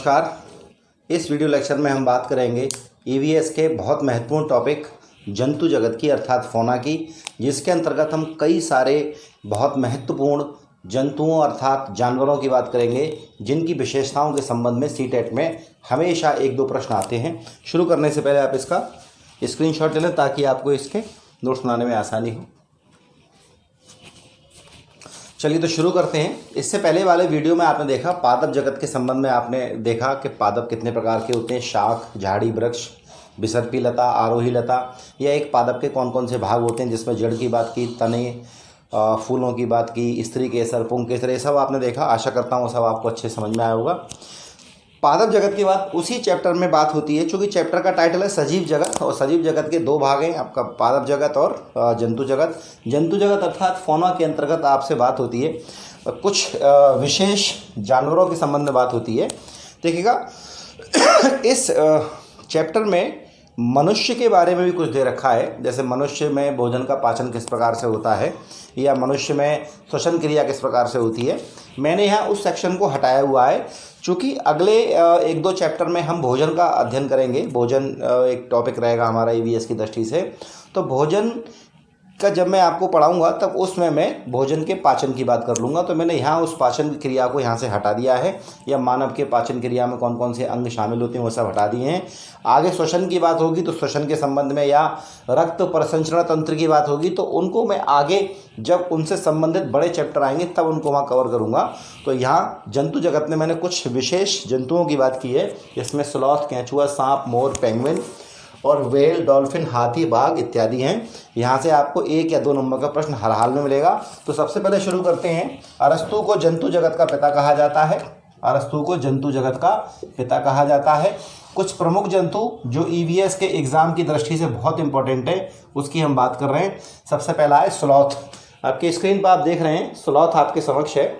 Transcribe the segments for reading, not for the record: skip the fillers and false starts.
नमस्कार। इस video lecture में हम बात करेंगे ईवीएस के बहुत महत्वपूर्ण टॉपिक जंतु जगत की अर्थात फौना की, जिसके अंतर्गत हम कई सारे बहुत महत्वपूर्ण जंतुओं अर्थात जानवरों की बात करेंगे जिनकी विशेषताओं के संबंध में सीटेट में हमेशा एक दो प्रश्न आते हैं। शुरू करने से पहले आप इसका स्क्रीनशॉट ले लें ताकि आपको इसके नोट्स बनाने में आसानी हो। चलिए तो शुरू करते हैं। इससे पहले वाले वीडियो में आपने देखा पादप जगत के संबंध में, आपने देखा कि पादप कितने प्रकार के होते हैं, शाख, झाड़ी, वृक्ष, विसर्पी लता, आरोही लता। या एक पादप के कौन कौन से भाग होते हैं, जिसमें जड़ की बात की, तने, फूलों की बात की, स्त्री केसर, पुंग केसर, ये सब आपने देखा। आशा करता हूँ सब आपको अच्छे समझ में आया होगा। पादप जगत की बात उसी चैप्टर में बात होती है, चूँकि चैप्टर का टाइटल है सजीव जगत, और सजीव जगत के दो भाग हैं, आपका पादप जगत और जंतु जगत। जंतु जगत अर्थात फौना के अंतर्गत आपसे बात होती है, कुछ विशेष जानवरों के संबंध में बात होती है। देखिएगा इस चैप्टर में मनुष्य के बारे में भी कुछ दे रखा है, जैसे मनुष्य में भोजन का पाचन किस प्रकार से होता है या मनुष्य में श्वसन क्रिया किस प्रकार से होती है। मैंने यहाँ उस सेक्शन को हटाया हुआ है, चूँकि अगले एक दो चैप्टर में हम भोजन का अध्ययन करेंगे। भोजन एक टॉपिक रहेगा हमारा ईवीएस की दृष्टि से, तो भोजन का जब मैं आपको पढ़ाऊंगा तब उसमें मैं भोजन के पाचन की बात कर लूँगा। तो मैंने यहाँ उस पाचन क्रिया को यहाँ से हटा दिया है, या मानव के पाचन क्रिया में कौन कौन से अंग शामिल होते हैं वो सब हटा दिए हैं। आगे श्वसन की बात होगी तो श्वसन के संबंध में, या रक्त प्रसंचरण तंत्र की बात होगी तो उनको मैं आगे जब उनसे संबंधित बड़े चैप्टर आएंगे तब उनको वहाँ कवर करूँगा। तो यहाँ जंतु जगत में मैंने कुछ विशेष जंतुओं की बात की है, जिसमें स्लॉथ, केंचुआ, सांप, मोर, पेंगुइन और व्हेल, डॉल्फिन, हाथी, बाघ इत्यादि हैं। यहाँ से आपको 1 या 2 नंबर का प्रश्न हर हाल में मिलेगा। तो सबसे पहले शुरू करते हैं। अरस्तु को जंतु जगत का पिता कहा जाता है। अरस्तु को जंतु जगत का पिता कहा जाता है। कुछ प्रमुख जंतु जो ईवीएस के एग्जाम की दृष्टि से बहुत इंपॉर्टेंट है, उसकी हम बात कर रहे हैं। सबसे पहला है स्लॉथ। आपके स्क्रीन पर आप देख रहे हैं, स्लॉथ आपके समक्ष है।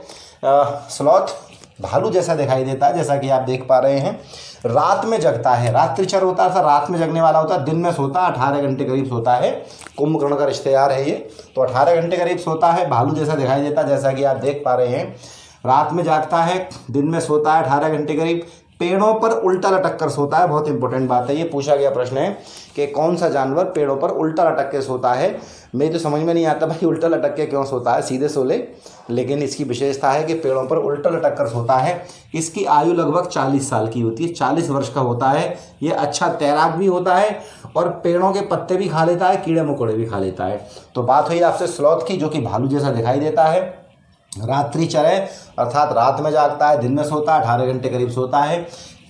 स्लॉथ भालू जैसा दिखाई देता है, जैसा कि आप देख पा रहे हैं। रात में जगता है, रात्रिचर होता है, रात में जगने वाला होता है। दिन में सोता है, 18 घंटे करीब सोता है। कुंभकर्ण का रिश्तेदार है ये, तो 18 घंटे करीब सोता है, भालू जैसा दिखाई देता है, जैसा कि आप देख पा रहे हैं। रात में जागता है, दिन में सोता है 18 घंटे करीब। पेड़ों पर उल्टा लटक कर सोता है, बहुत इंपॉर्टेंट बात है। ये पूछा गया प्रश्न है कि कौन सा जानवर पेड़ों पर उल्टा लटक के सोता है। मेरी तो समझ में नहीं आता भाई उल्टा लटक के क्यों सोता है, सीधे सो ले, लेकिन इसकी विशेषता है कि पेड़ों पर उल्टा लटक कर सोता है। इसकी आयु लगभग 40 साल की होती है, 40 वर्ष का होता है। ये अच्छा तैराक भी होता है और पेड़ों के पत्ते भी खा लेता है, कीड़े मकोड़े भी खा लेता है। तो बात हुई आपसे स्लॉथ की, जो कि भालू जैसा दिखाई देता है। रात्रिचर है, अर्थात रात में जागता है, दिन में सोता है, 18 घंटे करीब सोता है।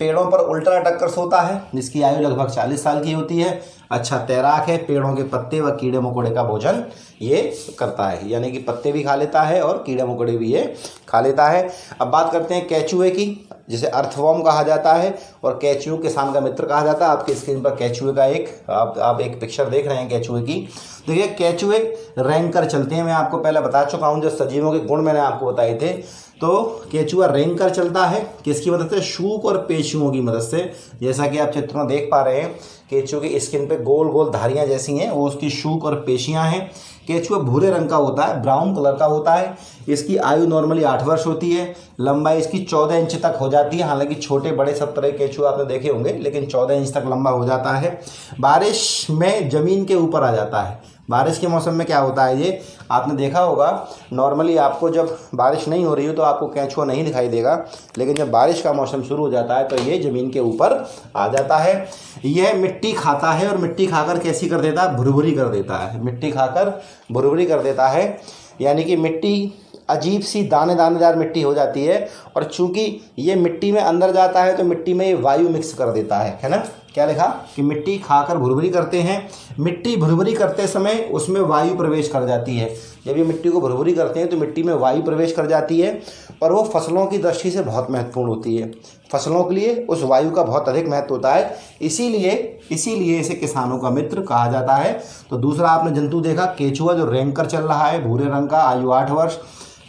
पेड़ों पर उल्टा लटक कर सोता है, जिसकी आयु लगभग 40 साल की होती है। अच्छा तैराक है, पेड़ों के पत्ते व कीड़े मकोड़े का भोजन ये करता है, यानी कि पत्ते भी खा लेता है और कीड़े मकोड़े भी ये खा लेता है। अब बात करते हैं केंचुए की, जिसे अर्थवर्म कहा जाता है, और केंचुए किसान का मित्र कहा जाता है। आपके स्क्रीन पर केंचुए का आप एक पिक्चर देख रहे हैं केंचुए की। देखिए केंचुए रेंग कर चलते हैं, मैं आपको पहले बता चुका हूँ, जो सजीवों के गुण मैंने आपको बताए थे। तो केंचुआ रेंग कर चलता है, किसकी मदद से? शूक और पेशियों की मदद से। जैसा कि आप चित्र में देख पा रहे हैं, केंचुए की स्किन पे गोल गोल धारियां जैसी हैं, वो उसकी शूक और पेशियां हैं। केंचुआ भूरे रंग का होता है, ब्राउन कलर का होता है। इसकी आयु नॉर्मली 8 वर्ष होती है। लंबाई इसकी 14 इंच तक हो जाती है। हालांकि छोटे बड़े सब तरह के केंचुए आपने देखे होंगे, लेकिन 14 इंच तक लंबा हो जाता है। बारिश में जमीन के ऊपर आ जाता है। बारिश के मौसम में क्या होता है, ये आपने देखा होगा, नॉर्मली आपको जब बारिश नहीं हो रही हो तो आपको केंचुआ नहीं दिखाई देगा, लेकिन जब बारिश का मौसम शुरू हो जाता है तो ये ज़मीन के ऊपर आ जाता है। यह मिट्टी खाता है, और मिट्टी खाकर कैसी कर देता है? भुरभुरी कर देता है। मिट्टी खाकर भुरभुरी कर देता है, यानी कि मिट्टी अजीब सी दानेदार मिट्टी हो जाती है। और चूंकि ये मिट्टी में अंदर जाता है तो मिट्टी में ये वायु मिक्स कर देता है ना। क्या लिखा कि मिट्टी खाकर भुरभुरी करते हैं। मिट्टी भुरभुरी करते समय उसमें वायु प्रवेश कर जाती है। जब ये मिट्टी को भुरभुरी करते हैं तो मिट्टी में वायु प्रवेश कर जाती है, और वो फसलों की दृष्टि से बहुत महत्वपूर्ण होती है। फसलों के लिए उस वायु का बहुत अधिक महत्व होता है, इसीलिए इसे किसानों का मित्र कहा जाता है। तो दूसरा आपने जंतु देखा केंचुआ, जो रेंग कर चल रहा है, भूरे रंग का, आयु 8 वर्ष,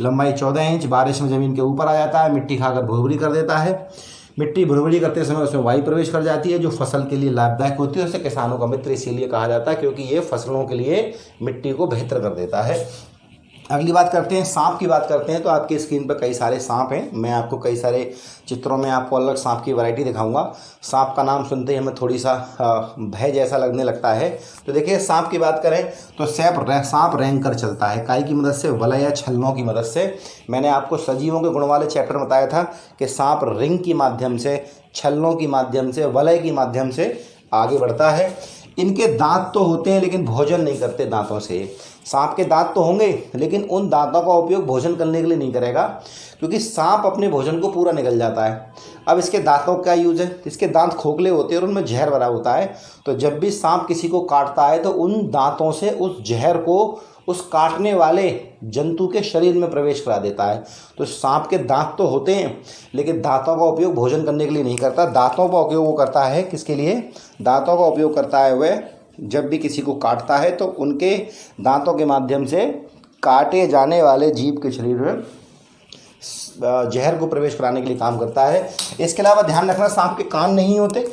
लंबाई 14 इंच, बारिश में ज़मीन के ऊपर आ जाता है, मिट्टी खाकर भुरभुरी कर देता है। मिट्टी भुरभुरी करते समय उसमें वायु प्रवेश कर जाती है, जो फसल के लिए लाभदायक होती है। उसे किसानों का मित्र इसीलिए कहा जाता है, क्योंकि ये फसलों के लिए मिट्टी को बेहतर कर देता है। अगली बात करते हैं, सांप की बात करते हैं। तो आपकी स्क्रीन पर कई सारे सांप हैं। मैं आपको कई सारे चित्रों में आपको अलग सांप की वैरायटी दिखाऊंगा। सांप का नाम सुनते ही हमें थोड़ी सा भय जैसा लगने लगता है। तो देखिए, सांप की बात करें तो सांप रेंग कर चलता है, काई की मदद से, वलय या छलनों की मदद से। मैंने आपको सजीवों के गुण वाले चैप्टर में बताया था कि सांप रिंग की माध्यम से, छलनों की माध्यम से, वलय की माध्यम से आगे बढ़ता है। इनके दांत तो होते हैं लेकिन भोजन नहीं करते दांतों से। सांप के दांत तो होंगे लेकिन उन दांतों का उपयोग भोजन करने के लिए नहीं करेगा, क्योंकि सांप अपने भोजन को पूरा निगल जाता है। अब इसके दांतों का यूज़ है, इसके दांत खोखले होते हैं और उनमें जहर भरा होता है। तो जब भी सांप किसी को काटता है तो उन दांतों से उस जहर को उस काटने वाले जंतु के शरीर में प्रवेश करा देता है। तो सांप के दांत तो होते हैं लेकिन दांतों का उपयोग भोजन करने के लिए नहीं करता। दांतों का उपयोग वो करता है किसके लिए? दांतों का उपयोग करता है वह जब भी किसी को काटता है तो उनके दांतों के माध्यम से काटे जाने वाले जीव के शरीर में जहर को प्रवेश कराने के लिए काम करता है। इसके अलावा ध्यान रखना, सांप के कान नहीं होते।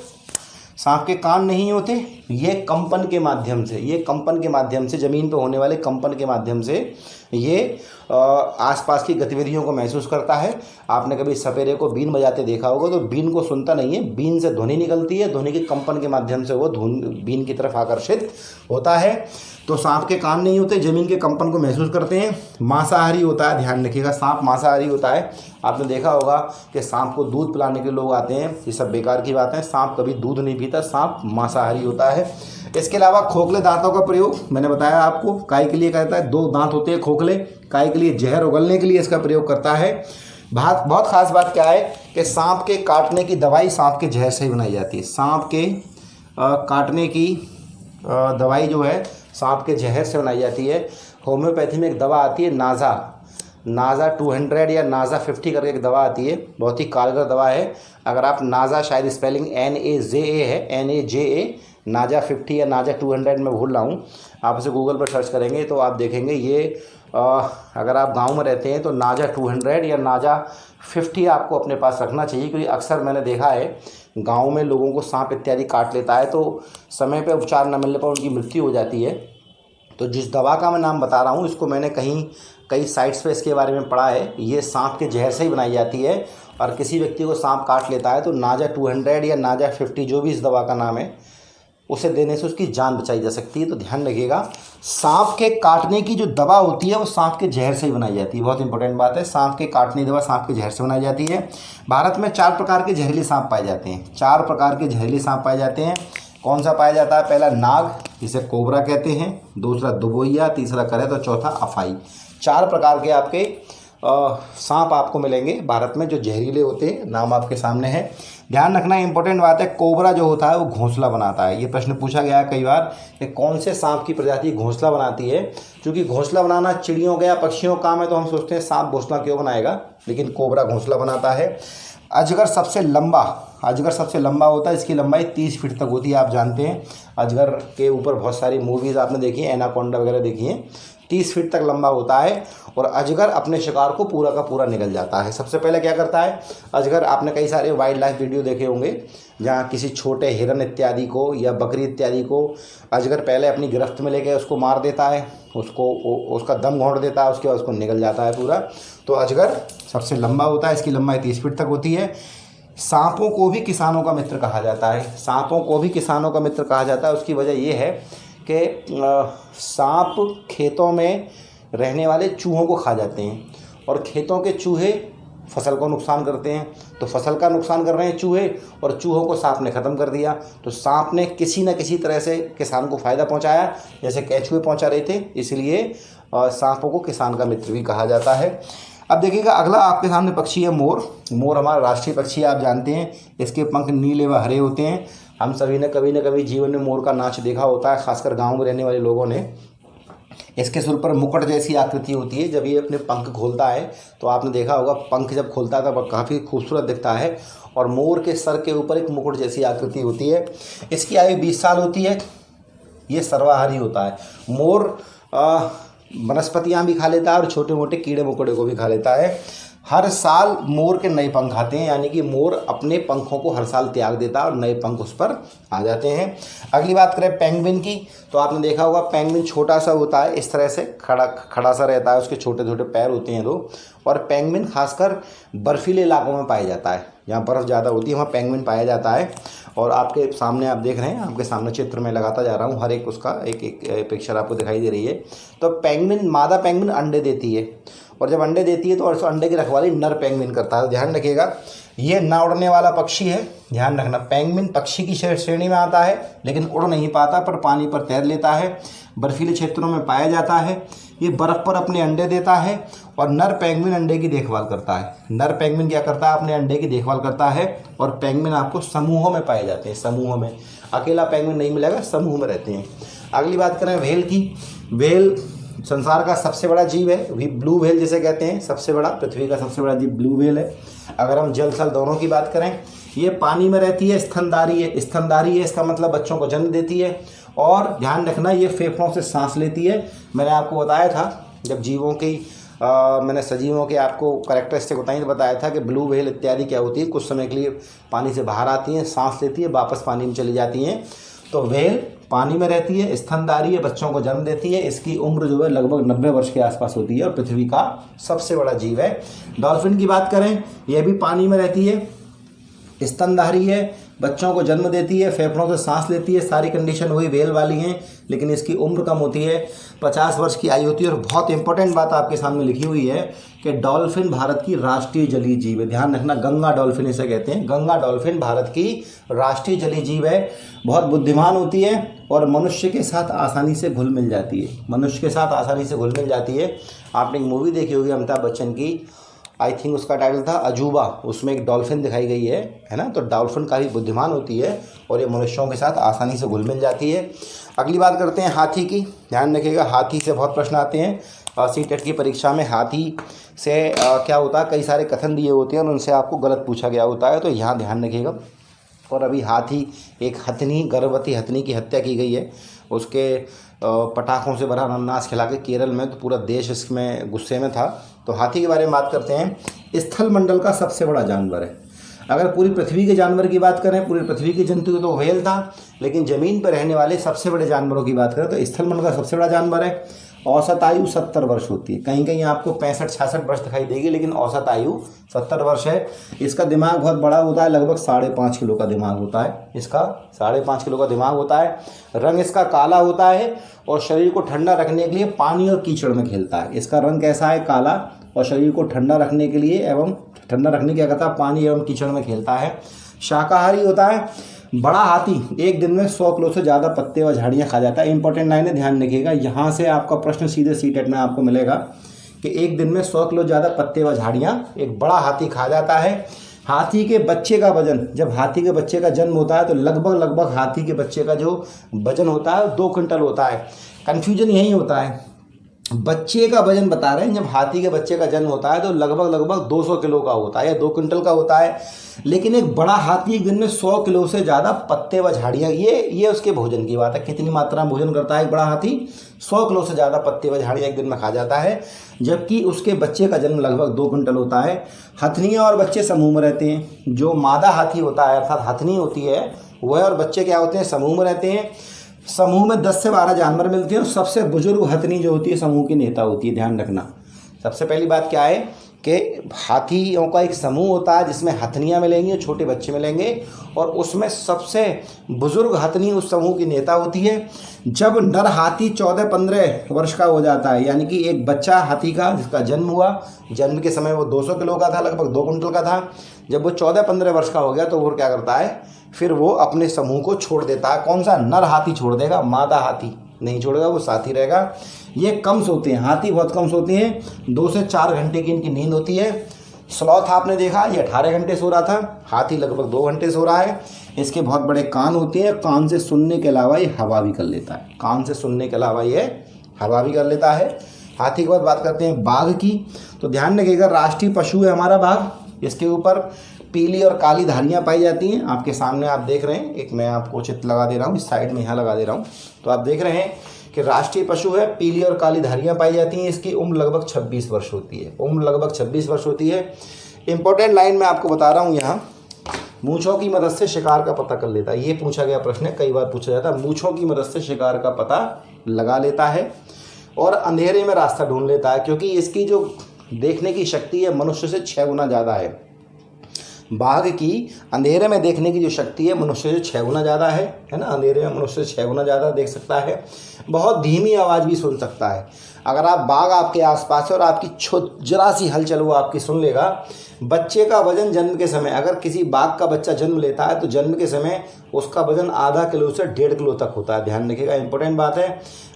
सांप के कान नहीं होते, ये कंपन के माध्यम से, ज़मीन पर होने वाले कंपन के माध्यम से ये आसपास की गतिविधियों को महसूस करता है। आपने कभी सपेरे को बीन बजाते देखा होगा, तो बीन को सुनता नहीं है, बीन से ध्वनि निकलती है, ध्वनि के कंपन के माध्यम से वो बीन की तरफ आकर्षित होता है। तो सांप के कान नहीं होते, ज़मीन के कंपन को महसूस करते हैं। मांसाहारी होता है, ध्यान रखिएगा, सांप मांसाहारी होता है। आपने देखा होगा कि सांप को दूध पिलाने के लोग आते हैं, ये सब बेकार की बात है। सांप कभी दूध नहीं पीता, सांप मांसाहारी होता है। इसके अलावा खोखले दांतों का प्रयोग मैंने बताया आपको, काय के लिए करता है। 2 दांत होते हैं खोखले, काय के लिए जहर उगलने के लिए इसका प्रयोग करता है। बहुत खास बात क्या है कि सांप के काटने की दवाई सांप के जहर से ही बनाई जाती है। सांप के काटने की दवाई जो है सांप के जहर से बनाई जाती है। होम्योपैथी में एक दवा आती है नाजा 200 या नाजा 50 करके एक दवा आती है, बहुत ही कारगर दवा है। अगर आप नाजा, शायद स्पेलिंग NAJA है, NAJA, नाजा 50 या नाजा 200 मैं भूल रहा हूँ, आप इसे गूगल पर सर्च करेंगे तो आप देखेंगे। ये अगर आप गांव में रहते हैं तो नाजा 200 या नाजा 50 आपको अपने पास रखना चाहिए, क्योंकि अक्सर मैंने देखा है गांव में लोगों को सांप इत्यादि काट लेता है तो समय पे उपचार न मिलने पर उनकी मृत्यु हो जाती है। तो जिस दवा का मैं नाम बता रहा हूँ, इसको मैंने कई साइट्स पे इसके बारे में पढ़ा है। ये सांप के जहर से ही बनाई जाती है, और किसी व्यक्ति को सांप काट लेता है तो नाजा 200 या नाजा 50, जो भी इस दवा का नाम है, उसे देने से उसकी जान बचाई जा सकती है। तो ध्यान रखिएगा, सांप के काटने की जो दवा होती है वो सांप के जहर से ही बनाई जाती है। बहुत इंपॉर्टेंट बात है, सांप के काटने की दवा सांप के जहर से बनाई जाती है। भारत में 4 प्रकार के जहरीले सांप पाए जाते हैं। 4 प्रकार के जहरीले सांप पाए जाते हैं। कौन सा पाया जाता है? पहला नाग, जिसे कोबरा कहते हैं, दूसरा दुबोइया, तीसरा करेत और चौथा अफाई। 4 प्रकार के आपके सांप आपको मिलेंगे भारत में जो जहरीले होते हैं। नाम आपके सामने है। ध्यान रखना, इंपॉर्टेंट बात है, कोबरा जो होता है वो घोंसला बनाता है। ये प्रश्न पूछा गया है कई बार कि कौन से सांप की प्रजाति घोंसला बनाती है। क्योंकि घोंसला बनाना चिड़ियों का या पक्षियों का काम है तो हम सोचते हैं सांप घोंसला क्यों बनाएगा, लेकिन कोबरा घोंसला बनाता है। अजगर सबसे लंबा होता है, इसकी लंबाई 30 फीट तक होती है। आप जानते हैं अजगर के ऊपर बहुत सारी मूवीज़ आपने देखी है, एनाकोंडा वगैरह देखी है। 30 फीट तक लंबा होता है और अजगर अपने शिकार को पूरा का पूरा निगल जाता है। सबसे पहले क्या करता है अजगर, आपने कई सारे वाइल्ड लाइफ वीडियो देखे होंगे जहाँ किसी छोटे हिरन इत्यादि को या बकरी इत्यादि को अजगर पहले अपनी गिरफ्त में लेकर उसको मार देता है, उसका दम घोंट देता है, उसके बाद उसको निगल जाता है पूरा। तो अजगर सबसे लंबा होता है, इसकी लंबाई 30 फीट तक होती है। सांपों को भी किसानों का मित्र कहा जाता है। उसकी वजह ये है कि सांप खेतों में रहने वाले चूहों को खा जाते हैं, और खेतों के चूहे फसल को नुकसान करते हैं। तो फसल का नुकसान कर रहे हैं चूहे, और चूहों को सांप ने ख़त्म कर दिया। तो सांप ने किसी न किसी तरह से किसान को फ़ायदा पहुंचाया, जैसे केंचुए पहुंचा रहे थे। इसलिए सांपों को किसान का मित्र भी कहा जाता है। अब देखिएगा, अगला आपके सामने पक्षी है मोर हमारा राष्ट्रीय पक्षी है, आप जानते हैं। इसके पंख नीले व हरे होते हैं। हम सभी ने कभी न कभी जीवन में मोर का नाच देखा होता है, खासकर गांव में रहने वाले लोगों ने। इसके सिर पर मुकुट जैसी आकृति होती है। जब ये अपने पंख खोलता है तो आपने देखा होगा, पंख जब खोलता है तब काफ़ी खूबसूरत दिखता है, और मोर के सर के ऊपर एक मुकुट जैसी आकृति होती है। इसकी आयु 20 साल होती है। ये सर्वाहारी होता है। मोर वनस्पतियाँ भी खा लेता है और छोटे मोटे कीड़े मकोड़े को भी खा लेता है। हर साल मोर के नए पंख आते हैं, यानी कि मोर अपने पंखों को हर साल त्याग देता है और नए पंख उस पर आ जाते हैं। अगली बात करें पेंगुइन की, तो आपने देखा होगा पेंगुइन छोटा सा होता है, इस तरह से खड़ा सा रहता है, उसके छोटे छोटे पैर होते हैं दो। और पेंगुइन खासकर बर्फीले इलाकों में पाया जाता है, जहाँ बर्फ़ ज़्यादा होती है वहाँ पेंगुइन पाया जाता है। और आपके सामने आप देख रहे हैं, आपके सामने चित्र में लगाता जा रहा हूँ, हर एक उसका एक पिक्चर आपको दिखाई दे रही है। तो पेंगुइन, मादा पेंगुइन अंडे देती है, और जब अंडे देती है तो उस अंडे की रखवाली नर पेंगुइन करता है। ध्यान रखिएगा, ये ना उड़ने वाला पक्षी है, ध्यान रखना। पेंगुइन पक्षी की श्रेणी में आता है, लेकिन उड़ नहीं पाता, पर पानी पर तैर लेता है, बर्फीले क्षेत्रों में पाया जाता है। ये बर्फ़ पर अपने अंडे देता है, और नर पेंगुइन अंडे की देखभाल करता है। नर पेंगुइन क्या करता है, अपने अंडे की देखभाल करता है। और पेंगुइन आपको समूहों में पाए जाते हैं, समूहों में, अकेला पेंगुइन नहीं मिलेगा, समूह में रहते हैं। अगली बात करें व्हेल की। व्हेल संसार का सबसे बड़ा जीव है, ब्लू व्हेल जिसे कहते हैं, सबसे बड़ा, पृथ्वी का सबसे बड़ा जीव ब्लू व्हेल है। अगर हम जल थल दोनों की बात करें, ये पानी में रहती है, स्तनधारी है। स्तनधारी है, इसका मतलब बच्चों को जन्म देती है। और ध्यान रखना, ये फेफड़ों से सांस लेती है। मैंने आपको बताया था, जब जीवों की मैंने सजीवों के आपको कैरेक्टरिस्टिक बताई तो बताया था कि ब्लू व्हेल इत्यादि क्या होती है, कुछ समय के लिए पानी से बाहर आती हैं, सांस लेती है, वापस पानी में चली जाती हैं। तो व्हेल पानी में रहती है, स्तनधारी है, बच्चों को जन्म देती है। इसकी उम्र जो है लगभग 90 वर्ष के आसपास होती है, और पृथ्वी का सबसे बड़ा जीव है। डॉल्फिन की बात करें, यह भी पानी में रहती है, स्तनधारी है, बच्चों को जन्म देती है, फेफड़ों से सांस लेती है, सारी कंडीशन वही व्हेल वाली हैं, लेकिन इसकी उम्र कम होती है, 50 वर्ष की आयु होती है। और बहुत इंपॉर्टेंट बात आपके सामने लिखी हुई है कि डॉल्फिन भारत की राष्ट्रीय जलीय जीव है। ध्यान रखना, गंगा डॉल्फिन इसे कहते हैं। गंगा डॉल्फिन भारत की राष्ट्रीय जलीय जीव है। बहुत बुद्धिमान होती है और मनुष्य के साथ आसानी से घुल मिल जाती है, मनुष्य के साथ आसानी से घुल मिल जाती है। आपने एक मूवी देखी होगी अमिताभ बच्चन की, आई थिंक उसका टाइटल था अजूबा, उसमें एक डॉल्फिन दिखाई गई है ना। तो डॉल्फिन काफ़ी बुद्धिमान होती है और ये मनुष्यों के साथ आसानी से घुल मिल जाती है। अगली बात करते हैं हाथी की। ध्यान रखिएगा, हाथी से बहुत प्रश्न आते हैं सीटेट की परीक्षा में। हाथी से क्या होता है, कई सारे कथन दिए होते हैं और उनसे आपको गलत पूछा गया होता है, तो यहाँ ध्यान रखिएगा। और अभी हाथी, एक हथनी, गर्भवती हथनी की हत्या की गई है, उसके पटाखों से भरा अनानास खिला के केरल में, तो पूरा देश इसमें गुस्से में था। तो हाथी के बारे में बात करते हैं। स्थल मंडल का सबसे बड़ा जानवर है। अगर पूरी पृथ्वी के जानवर की बात करें, पूरी पृथ्वी की जंतु तो व्हेल था, लेकिन ज़मीन पर रहने वाले सबसे बड़े जानवरों की बात करें तो स्थल मंडल का सबसे बड़ा जानवर है। औसत आयु 70 वर्ष होती है, कहीं कहीं आपको 65-66 वर्ष दिखाई देगी, लेकिन औसत आयु 70 वर्ष है। इसका दिमाग बहुत बड़ा होता है, लगभग 5.5 किलो का दिमाग होता है इसका, 5.5 किलो का दिमाग होता है। रंग इसका काला होता है और शरीर को ठंडा रखने के लिए पानी और कीचड़ में खेलता है। इसका रंग कैसा है, काला, और शरीर को ठंडा रखने के लिए एवं ठंडा रखने क्या करता है, पानी एवं कीचड़ में खेलता है। शाकाहारी होता है। बड़ा हाथी एक दिन में 100 किलो से ज़्यादा पत्ते और झाड़ियाँ खा जाता है। इंपॉर्टेंट लाइन है, ध्यान रखिएगा, यहाँ से आपका प्रश्न सीधे सीटेट में आपको मिलेगा कि एक दिन में 100 किलो ज़्यादा पत्ते व झाड़ियाँ एक बड़ा हाथी खा जाता है। हाथी के बच्चे का वजन, जब हाथी के बच्चे का जन्म होता है तो लगभग हाथी के बच्चे का जो वजन होता है 2 क्विंटल होता है। कन्फ्यूजन यही होता है, बच्चे का वजन बता रहे हैं, जब हाथी के बच्चे का जन्म होता है तो लगभग 200 किलो का होता है या 2 क्विंटल का होता है। लेकिन एक बड़ा हाथी एक दिन में 100 किलो से ज़्यादा पत्ते व झाड़ियाँ, ये उसके भोजन की बात है, कितनी मात्रा में भोजन करता है एक बड़ा हाथी, 100 किलो से ज़्यादा पत्ते व झाड़ियाँ एक दिन में खा जाता है, जबकि उसके बच्चे का जन्म लगभग 2 क्विंटल होता है। हथनियाँ और बच्चे समूह में रहते हैं। जो मादा हाथी होता है अर्थात हथनी होती है, वह और बच्चे क्या होते हैं, समूह में रहते हैं। समूह में 10 से 12 जानवर मिलते हैं और सबसे बुजुर्ग हथनी जो होती है समूह की नेता होती है। ध्यान रखना, सबसे पहली बात क्या है कि हाथियों का एक समूह होता है जिसमें हथनियाँ मिलेंगी और छोटे बच्चे मिलेंगे, और उसमें सबसे बुजुर्ग हथनी उस समूह की नेता होती है। जब नर हाथी 14-15 वर्ष का हो जाता है, यानी कि एक बच्चा हाथी का जिसका जन्म हुआ, जन्म के समय वो 200 किलो का था, लगभग 2 क्विंटल का था, जब वो 14-15 वर्ष का हो गया तो वो क्या करता है, फिर वो अपने समूह को छोड़ देता है। कौन सा, नर हाथी छोड़ देगा, मादा हाथी नहीं छोड़ेगा, वो साथी रहेगा। ये कम सोते हैं, हाथी बहुत कम सोते हैं, 2 से 4 घंटे की इनकी नींद होती है। स्लॉथ आपने देखा, ये 18 घंटे सो रहा था, हाथी लगभग 2 घंटे सो रहा है। इसके बहुत बड़े कान होते हैं, कान से सुनने के अलावा ये हवा भी कर लेता है, कान से सुनने के अलावा ये हवा भी कर लेता है। हाथी के बाद बात करते हैं बाघ की। तो ध्यान रखिएगा, राष्ट्रीय पशु है हमारा बाघ। इसके ऊपर पीली और काली धारियाँ पाई जाती हैं। आपके सामने आप देख रहे हैं, एक मैं आपको चित्र लगा दे रहा हूँ, इस साइड में यहाँ लगा दे रहा हूँ, तो आप देख रहे हैं कि राष्ट्रीय पशु है, पीली और काली धारियाँ पाई जाती हैं, इसकी उम्र लगभग 26 वर्ष होती है, उम्र लगभग 26 वर्ष होती है। इंपॉर्टेंट लाइन मैं आपको बता रहा हूँ यहाँ, मूंछों की मदद से शिकार का पता कर लेता है। ये पूछा गया प्रश्न है, कई बार पूछा जाता है। मूंछों की मदद से शिकार का पता लगा लेता है और अंधेरे में रास्ता ढूंढ लेता है, क्योंकि इसकी जो देखने की शक्ति है मनुष्य से 6 गुना ज़्यादा है। बाघ की अंधेरे में देखने की जो शक्ति है मनुष्य से 6 गुना ज़्यादा है ना। अंधेरे में मनुष्य से 6 गुना ज़्यादा देख सकता है। बहुत धीमी आवाज़ भी सुन सकता है। अगर आप बाघ आपके आसपास है और आपकी जरा सी हलचल वो आपकी सुन लेगा। बच्चे का वजन जन्म के समय, अगर किसी बाघ का बच्चा जन्म लेता है तो जन्म के समय उसका वजन आधा किलो से 1.5 किलो तक होता है। ध्यान रखिएगा, इंपॉर्टेंट बात है।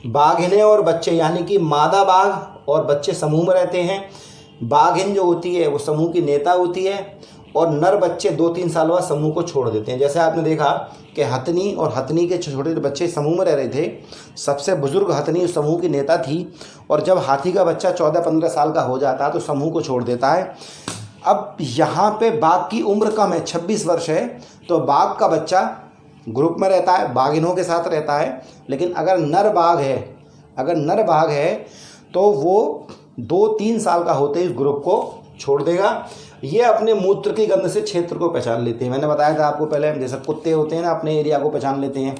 बाघिनें और बच्चे, यानी कि मादा बाघ और बच्चे समूह में रहते हैं। बाघिन जो होती है वो समूह की नेता होती है और नर बच्चे 2-3 साल बाद समूह को छोड़ देते हैं। जैसे आपने देखा कि हथनी और हथनी के छोटे बच्चे समूह में रह रहे थे। सबसे बुजुर्ग हथनी उस समूह की नेता थी और जब हाथी का बच्चा 14-15 साल का हो जाता है तो समूह को छोड़ देता है। अब यहाँ पे बाघ की उम्र कम है, 26 वर्ष है, तो बाघ का बच्चा ग्रुप में रहता है, बाघिनों के साथ रहता है। लेकिन अगर नर बाघ है तो वो 2-3 साल का होते ही इस ग्रुप को छोड़ देगा। ये अपने मूत्र की गंध से क्षेत्र को पहचान लेते हैं। मैंने बताया था आपको पहले, जैसे कुत्ते होते हैं ना अपने एरिया को पहचान लेते हैं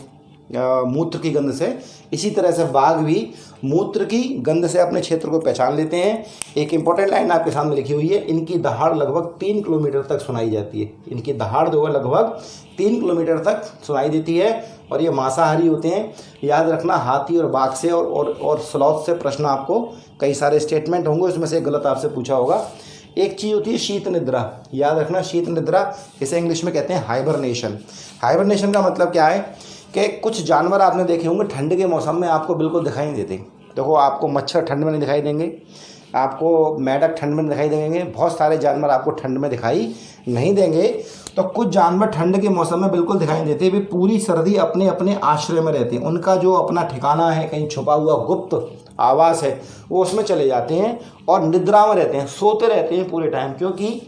मूत्र की गंध से, इसी तरह से बाघ भी मूत्र की गंध से अपने क्षेत्र को पहचान लेते हैं। एक इंपॉर्टेंट लाइन आपके सामने लिखी हुई है, इनकी दहाड़ लगभग 3 किलोमीटर तक सुनाई जाती है। इनकी दहाड़ जो है लगभग 3 किलोमीटर तक सुनाई देती है और ये मांसाहारी होते हैं। याद रखना, हाथी और बाघ से और स्लॉथ से प्रश्न आपको कई सारे स्टेटमेंट होंगे, उसमें से एक गलत आपसे पूछा होगा। एक चीज़ होती है शीत निद्रा, याद रखना शीत निद्रा, इसे इंग्लिश में कहते हैं हाइबरनेशन। हाइबरनेशन का मतलब क्या है कि कुछ जानवर आपने देखे होंगे ठंड के मौसम में आपको बिल्कुल दिखाई नहीं देते। देखो, आपको मच्छर ठंड में नहीं दिखाई देंगे, आपको मेंढक ठंड में दिखाई देंगे, बहुत सारे जानवर आपको ठंड में दिखाई नहीं देंगे। तो कुछ जानवर ठंड के मौसम में बिल्कुल दिखाई नहीं देते, वे पूरी सर्दी अपने अपने आश्रय में रहते हैं। उनका जो अपना ठिकाना है, कहीं छुपा हुआ गुप्त आवास है, वो उसमें चले जाते हैं और निद्रा में रहते हैं, सोते रहते हैं पूरे टाइम, क्योंकि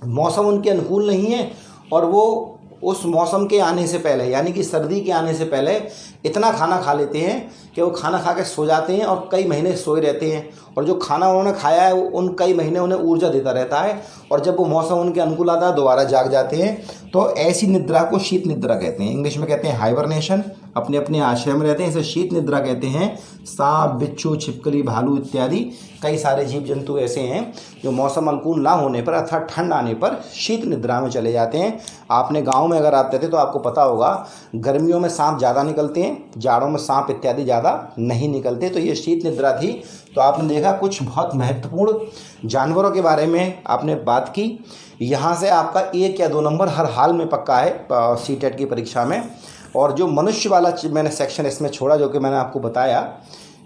मौसम उनके अनुकूल नहीं है और वो उस मौसम के आने से पहले, यानी कि सर्दी के आने से पहले इतना खाना खा लेते हैं कि वो खाना खा के सो जाते हैं और कई महीने सोए रहते हैं। और जो खाना उन्होंने खाया है उन कई महीने उन्हें ऊर्जा देता रहता है और जब वो मौसम उनके अनुकूल आता है दोबारा जाग जाते हैं। तो ऐसी निद्रा को शीत निद्रा कहते हैं। इंग्लिश में कहते हैं हाइबरनेशन, अपने अपने आश्रय में रहते हैं, इसे शीत निद्रा कहते हैं। सांप, बिच्छू, छिपकली, भालू इत्यादि कई सारे जीव जंतु ऐसे हैं जो मौसम अनुकूल ना होने पर अर्थात ठंड आने पर शीत निद्रा में चले जाते हैं। आपने गाँव में अगर आप रहते तो आपको पता होगा, गर्मियों में सांप ज़्यादा निकलते हैं, जाड़ों में सांप इत्यादि ज़्यादा नहीं निकलते। तो ये शीत निद्रा थी। तो आपने देखा कुछ बहुत महत्वपूर्ण जानवरों के बारे में आपने बात की। यहाँ से आपका 1 या 2 नंबर हर हाल में पक्का है सीटेट की परीक्षा में। और जो मनुष्य वाला मैंने सेक्शन इसमें छोड़ा, जो कि मैंने आपको बताया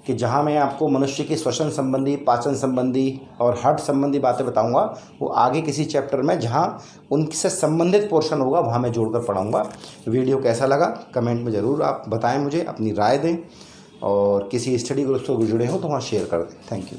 कि जहाँ मैं आपको मनुष्य की श्वसन संबंधी, पाचन संबंधी और हार्ट संबंधी बातें बताऊंगा, वो आगे किसी चैप्टर में जहाँ उनसे संबंधित पोर्शन होगा वहाँ मैं जोड़कर पढ़ाऊंगा। वीडियो कैसा लगा कमेंट में ज़रूर आप बताएं, मुझे अपनी राय दें और किसी स्टडी ग्रुप से जुड़े हो तो वहाँ शेयर कर दें। Thank you.